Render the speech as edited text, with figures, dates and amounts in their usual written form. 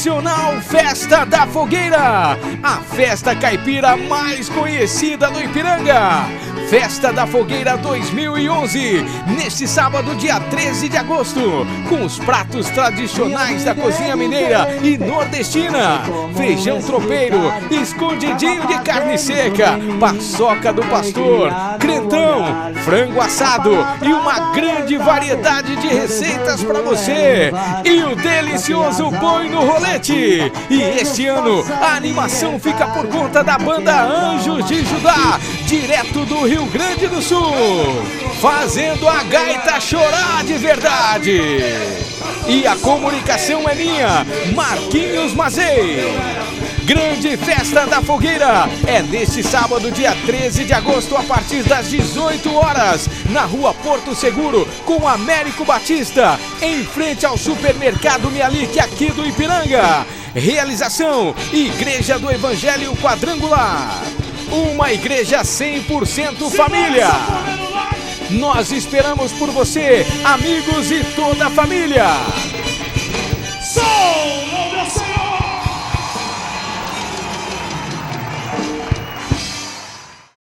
tradicional Festa da Fogueira, a festa caipira mais conhecida do Ipiranga. Festa da Fogueira 2011, neste sábado, dia 13 de agosto, com os pratos tradicionais da cozinha mineira e nordestina: feijão tropeiro, escondidinho de carne seca, paçoca do pastor, crentão, frango assado e uma grande variedade de receitas para você. E o delicioso boi no rolete. E este ano a animação fica por conta da banda Anjos de Judá, direto do Rio Grande do Sul, fazendo a gaita chorar de verdade. E a comunicação é minha, Marquinhos Mazei. Grande Festa da Fogueira é neste sábado, dia 13 de agosto, a partir das 18 horas, na rua Porto Seguro, com Américo Batista, em frente ao supermercado Mialik, aqui do Ipiranga. Realização: Igreja do Evangelho Quadrangular, uma igreja 100% família. Nós esperamos por você, amigos e toda a família.